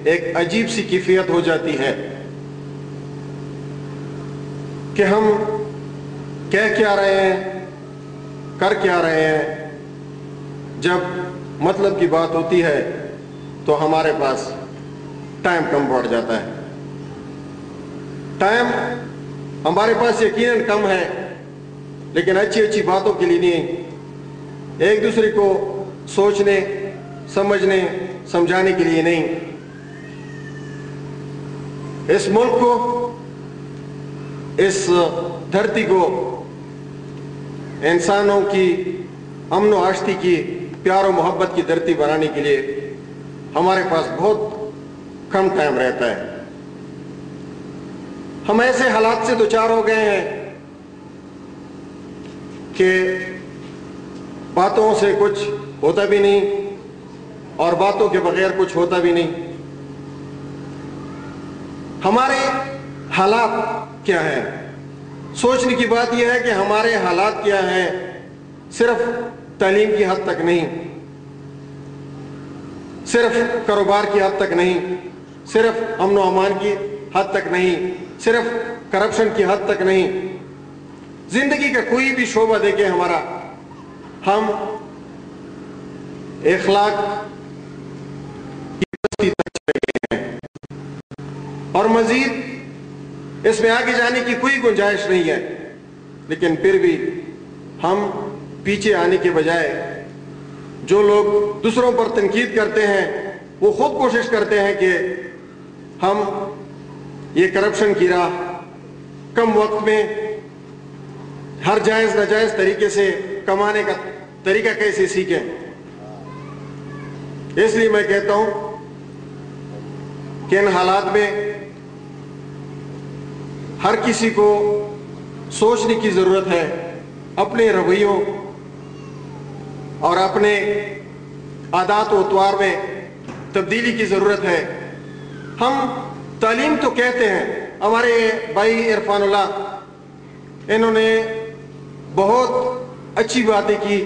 ایک عجیب سی کیفیت ہو جاتی ہے کہ ہم کہہ کیا رہے ہیں، کر کیا رہے ہیں۔ جب مطلب کی بات ہوتی ہے تو ہمارے پاس ٹائم کم پڑ جاتا ہے۔ ٹائم ہمارے پاس یقیناً کم ہے، لیکن اچھی باتوں کے لیے نہیں، ایک دوسرے کو سوچنے، سمجھنے، سمجھانے کے لیے نہیں۔ اس ملک کو، اس دھرتی کو انسانوں کی امن و آشتی کی، پیار و محبت کی دھرتی بنانے کے لیے ہمارے پاس بہت کم ٹائم رہتا ہے۔ ہم ایسے حالات سے دوچار ہو گئے ہیں کہ باتوں سے کچھ ہوتا بھی نہیں اور باتوں کے بغیر کچھ ہوتا بھی نہیں۔ ہمارے حالات کیا ہیں؟ سوچنے کی بات یہ ہے کہ ہمارے حالات کیا ہیں، صرف تعلیم کی حد تک نہیں، صرف کاروبار کی حد تک نہیں، صرف امن و امان کی حد تک نہیں، صرف کرپشن کی حد تک نہیں، زندگی کا کوئی بھی شعبہ دیکھیں ہمارا، ہم اخلاق کی پستی تک چلے گئے ہیں اور مزید اس میں آگے جانے کی کوئی گنجائش نہیں ہے۔ لیکن پھر بھی ہم پیچھے آنے کے بجائے، جو لوگ دوسروں پر تنقید کرتے ہیں وہ خود کوشش کرتے ہیں کہ ہم یہ کرپشن کی راہ کم وقت میں ہر جائز ناجائز طریقے سے کمانے کا طریقہ کیسے سیکھیں۔ اس لیے میں کہتا ہوں کہ ان حالات میں ہر کسی کو سوچنے کی ضرورت ہے، اپنے رویوں اور اپنے عادات و اطوار میں تبدیلی کی ضرورت ہے۔ ہم تعلیم تو کہتے ہیں، ہمارے بھائی عرفان اللہ انہوں نے بہت اچھی باتیں کی،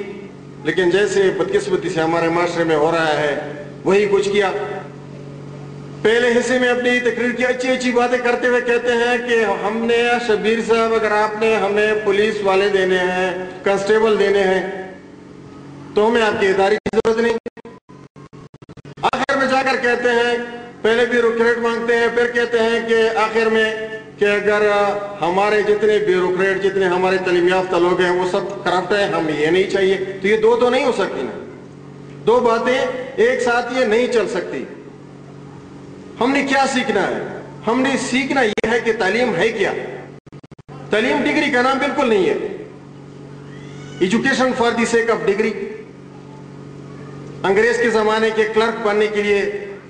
لیکن جیسے بدقسمتی سے ہمارے معاشرے میں ہو رہا ہے وہی کچھ کیا۔ پہلے حصے میں اپنی تقریر کی اچھی باتیں کرتے ہوئے کہتے ہیں کہ ہم نے شبیر صاحب، اگر آپ نے ہمیں پولیس والے دینے ہیں، کانسٹیبل دینے ہیں تو ہمیں آپ کی ادارے کی ضرورت نہیں۔ آخر میں جا کر کہتے ہیں، پہلے بیوروکریٹ مانگتے ہیں، پھر کہتے ہیں کہ آخر میں کہ اگر ہمارے جتنے بیوروکریٹ، جتنے ہمارے تعلیم یافتہ لوگ ہیں وہ سب کرپٹ ہیں، ہمیں یہ نہیں چاہیے۔ تو یہ دو تو نہیں ہو سکتی نا، دو باتیں ایک ساتھ یہ نہیں چل سکتی۔ ہم نے کیا سیکھنا ہے؟ ہم نے سیکھنا یہ ہے کہ تعلیم ہے کیا۔ تعلیم ڈگری کا نام بالکل نہیں ہے۔ Education for the sake of degree, انگریز کے زمانے کے کلرک بننے کے لیے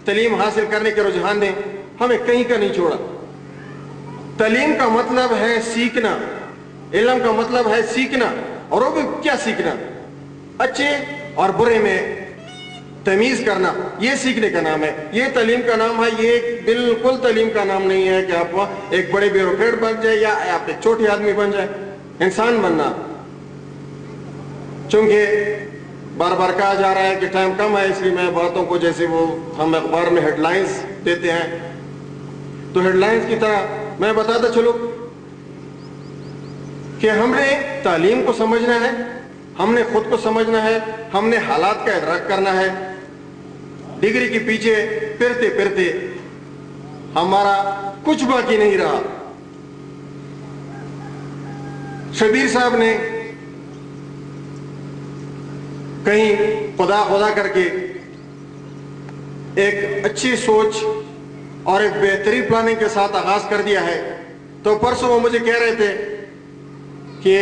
تعلیم حاصل کرنے کے رجحان نے ہمیں کہیں کا نہیں چھوڑا۔ تعلیم کا مطلب ہے سیکھنا، علم کا مطلب ہے سیکھنا، اور وہ بھی کیا سیکھنا؟ اچھے اور برے میں تمیز کرنا، یہ سیکھنے کا نام ہے، یہ تعلیم کا نام ہے۔ یہ بالکل تعلیم کا نام نہیں ہے کہ آپ ایک بڑے بیوروکریٹ بن جائے یا آپ ایک چھوٹے آدمی بن جائے۔ انسان بننا، چونکہ بار بار کہا جا رہا ہے کہ ٹائم کم ہے، اس لیے میں باتوں کو جیسے وہ ہم اخبار میں ہیڈ لائنز دیتے ہیں تو ہیڈ لائنز کی طرح میں بتاتا چلوں کہ ہم نے تعلیم کو سمجھنا ہے، ہم نے خود کو سمجھنا ہے، ہم نے حالات کا ادراک کرنا ہے۔ ڈگری کے پیچھے پھرتے پھرتے ہمارا کچھ باقی نہیں رہا۔ شبیر صاحب نے کہیں خدا کر کے ایک اچھی سوچ اور ایک بہترین پلاننگ کے ساتھ آغاز کر دیا ہے، تو پرسوں وہ مجھے کہہ رہے تھے کہ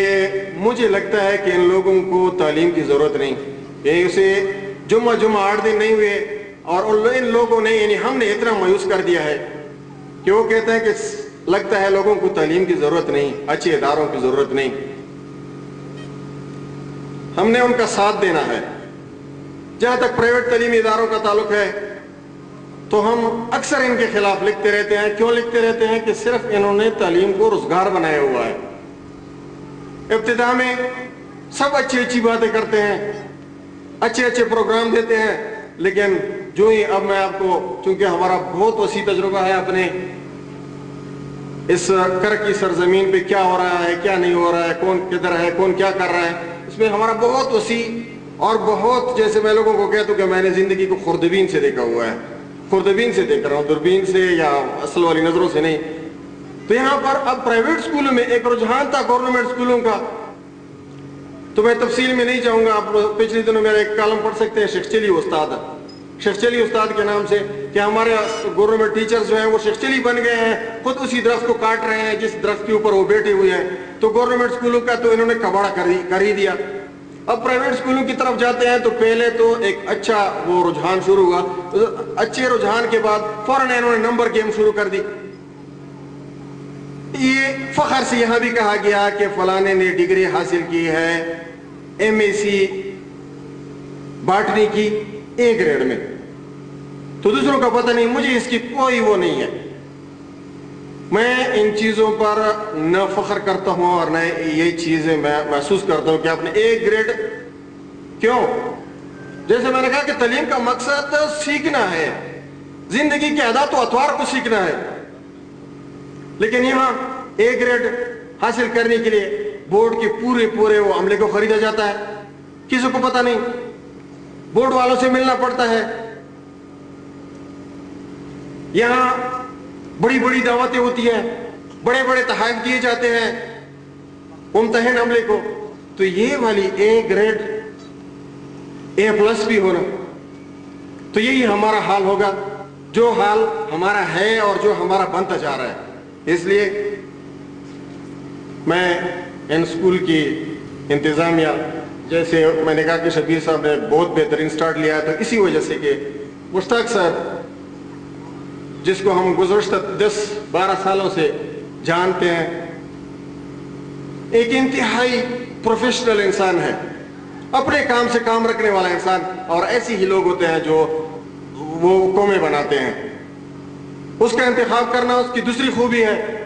مجھے لگتا ہے کہ ان لوگوں کو تعلیم کی ضرورت نہیں۔ یہ اسے جمعہ 8 دن نہیں ہوئے اور ان لوگوں نے، یعنی ہم نے اتنا مایوس کر دیا ہے کہ وہ کہتے ہیں کہ لگتا ہے لوگوں کو تعلیم کی ضرورت نہیں، اچھے اداروں کی ضرورت نہیں۔ ہم نے ان کا ساتھ دینا ہے۔ جہاں تک پرائیویٹ تعلیمی اداروں کا تعلق ہے تو ہم اکثر ان کے خلاف لکھتے رہتے ہیں۔ کیوں لکھتے رہتے ہیں؟ کہ صرف انہوں نے تعلیم کو روزگار بنایا ہوا ہے۔ ابتدا میں سب اچھی باتیں کرتے ہیں، اچھے پروگرام دیتے ہیں، لیکن جو ہی اب میں آپ کو، چونکہ ہمارا بہت وسیع تجربہ ہے اپنے اس کر کی سرزمین پہ کیا ہو رہا ہے کیا نہیں ہو رہا ہے، کون کدھر ہے کون کیا کر رہا ہے، اس میں ہمارا بہت وسیع اور بہت، جیسے میں لوگوں کو کہتا ہوں کہ میں نے زندگی کو خوردبین سے دیکھا ہوا ہے، خوردبین سے دیکھ رہا ہوں، دوربین سے یا اصل والی نظروں سے نہیں۔ تو یہاں پر اب پرائیویٹ اسکولوں میں ایک رجحان تھا گورنمنٹ اسکولوں کا، تو میں تفصیل میں نہیں جاؤں گا، آپ پچھلے دنوں میرا ایک کالم پڑھ سکتے ہیں شیخ چلی استاد، شیخ چلی استاد کے نام سے، کہ ہمارے گورنمنٹ ٹیچرز جو ہیں وہ شیخ چلی بن گئے ہیں، خود اسی درخت کو کاٹ رہے ہیں جس درخت کے اوپر وہ بیٹھے ہوئے ہیں۔ تو گورنمنٹ اسکولوں کا تو انہوں نے کباڑا کر ہی دیا۔ اب پرائیویٹ اسکولوں کی طرف جاتے ہیں تو پہلے تو ایک اچھا وہ رجحان شروع ہوا، اچھے رجحان کے بعد فوراً انہوں نے نمبر گیم شروع کر دی۔ یہ فخر سے یہاں بھی کہا گیا کہ فلانے نے ڈگری حاصل کی ہے ایم ایس سی باٹنی کی اے گریڈ میں، تو دوسروں کا پتہ نہیں، مجھے اس کی کوئی وہ نہیں ہے۔ میں ان چیزوں پر نہ فخر کرتا ہوں اور نہ یہ چیزیں میں محسوس کرتا ہوں کہ آپ نے اے گریڈ کیوں؟ جیسے میں نے کہا کہ تعلیم کا مقصد سیکھنا ہے، زندگی کے عادات و اطوار کو سیکھنا ہے، لیکن یہاں اے گریڈ حاصل کرنے کے لیے بورڈ کے پورے وہ عملے کو خریدا جاتا ہے، کسی کو پتہ نہیں، بورڈ والوں سے ملنا پڑتا ہے، یہاں بڑی بڑی دعوتیں ہوتی ہیں، بڑے بڑے تحائف دیے جاتے ہیں ممتحن عملے کو، تو یہ والی اے گریڈ اے پلس بھی ہونا، تو یہی ہمارا حال ہوگا، جو حال ہمارا ہے اور جو ہمارا بنتا جا رہا ہے۔ اس لیے میں ان سکول کی انتظامیہ، جیسے میں نے کہا کہ شبیر صاحب نے بہت بہترین سٹارٹ لیا ہے، تو اسی وجہ سے کہ مشتاق صاحب جس کو ہم گزشتہ 10-12 سالوں سے جانتے ہیں، ایک انتہائی پروفیشنل انسان ہے، اپنے کام سے کام رکھنے والا انسان، اور ایسے ہی لوگ ہوتے ہیں جو وہ قومیں بناتے ہیں، اس کا انتخاب کرنا اس کی دوسری خوبی ہے۔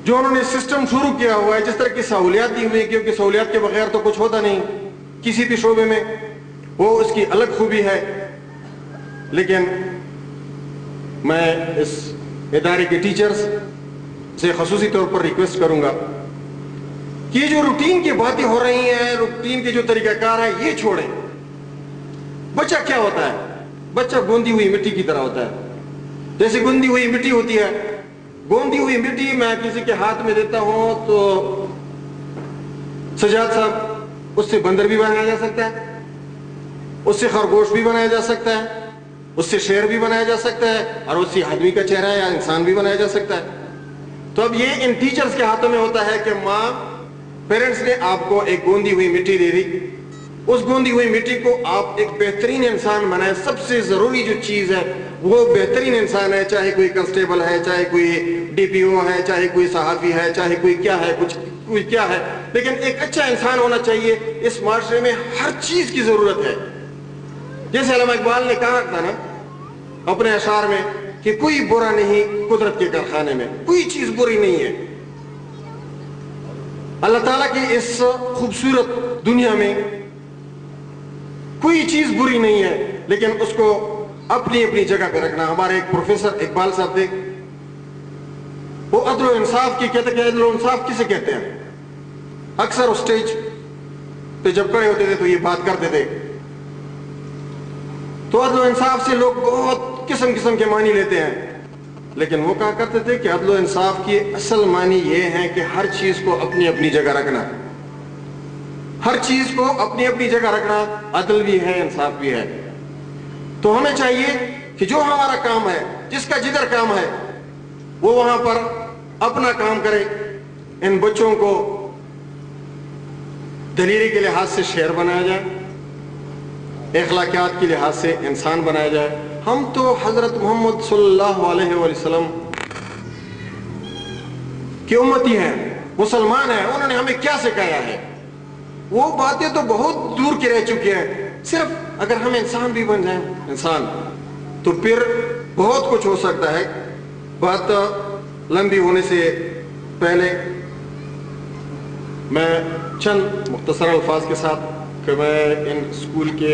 جو انہوں نے سسٹم شروع کیا ہوا ہے، جس طرح کی سہولیات دی ہوئی، کیونکہ سہولیات کے بغیر تو کچھ ہوتا نہیں کسی بھی شعبے میں، وہ اس کی الگ خوبی ہے۔ لیکن میں اس ادارے کے ٹیچرز سے خصوصی طور پر ریکویسٹ کروں گا کہ یہ جو روٹین کی باتیں ہو رہی ہیں، روٹین کے جو طریقہ کار ہے، یہ چھوڑیں۔ بچہ کیا ہوتا ہے؟ بچہ گوندی ہوئی مٹی کی طرح ہوتا ہے، جیسے گوندی ہوئی مٹی ہوتی ہے، گوندی ہوئی مٹی میں کسی کے ہاتھ میں دیتا ہوں تو سجاد صاحب، اس سے بندر بھی بنایا جا سکتا ہے، اس سے خرگوش بھی بنایا جا سکتا ہے، اس سے شیر بھی بنایا جا سکتا ہے، اور اس سے آدمی کا چہرہ یا انسان بھی بنایا جا سکتا ہے۔ تو اب یہ ان ٹیچرز کے ہاتھوں میں ہوتا ہے کہ ماں، پیرنٹس نے آپ کو ایک گوندی ہوئی مٹی دے دی، اس گوندی ہوئی مٹی کو آپ ایک بہترین انسان بنائیں۔ سب سے ضروری جو چیز ہے وہ بہترین انسان ہے، چاہے کوئی کنسٹیبل ہے، چاہے کوئی ڈی پی او ہے، چاہے کوئی صحافی ہے، چاہے کوئی کیا ہے، کوئی کیا ہے، لیکن ایک اچھا انسان ہونا چاہیے۔ اس معاشرے میں ہر چیز کی ضرورت ہے، جیسے علامہ اقبال نے کہا تھا نا اپنے اشعار میں کہ کوئی برا نہیں قدرت کے کارخانے میں، کوئی چیز بری نہیں ہے۔ اللہ تعالیٰ کی اس خوبصورت دنیا میں کوئی چیز بری نہیں ہے، لیکن اس کو اپنی اپنی جگہ پہ رکھنا۔ ہمارے ایک پروفیسر اقبال صاحب تھے، وہ عدل و انصاف کی کہتے کہ عدل و انصاف کسے کہتے ہیں؟ اکثر اسٹیج پہ جب کھڑے ہوتے تھے تو یہ بات کرتے تھے، تو عدل و انصاف سے لوگ بہت قسم قسم کے معنی لیتے ہیں، لیکن وہ کہا کرتے تھے کہ عدل و انصاف کی اصل معنی یہ ہے کہ ہر چیز کو اپنی اپنی جگہ رکھنا، ہر چیز کو اپنی اپنی جگہ رکھنا عدل بھی ہے، انصاف بھی ہے۔ تو ہمیں چاہیے کہ جو ہمارا کام ہے، جس کا جدھر کام ہے، وہ وہاں پر اپنا کام کرے۔ ان بچوں کو دلیری کے لحاظ سے شیر بنایا جائے، اخلاقیات کے لحاظ سے انسان بنایا جائے۔ ہم تو حضرت محمد صلی اللہ علیہ وسلم کی امتی ہیں، مسلمان ہیں، انہوں نے ہمیں کیا سکھایا ہے؟ وہ باتیں تو بہت دور کی رہ چکی ہیں۔ صرف اگر ہم انسان بھی بن جائیں، انسان، تو پھر بہت کچھ ہو سکتا ہے۔ بات لمبی ہونے سے پہلے میں چند مختصر الفاظ کے ساتھ کہ میں ان اسکول کے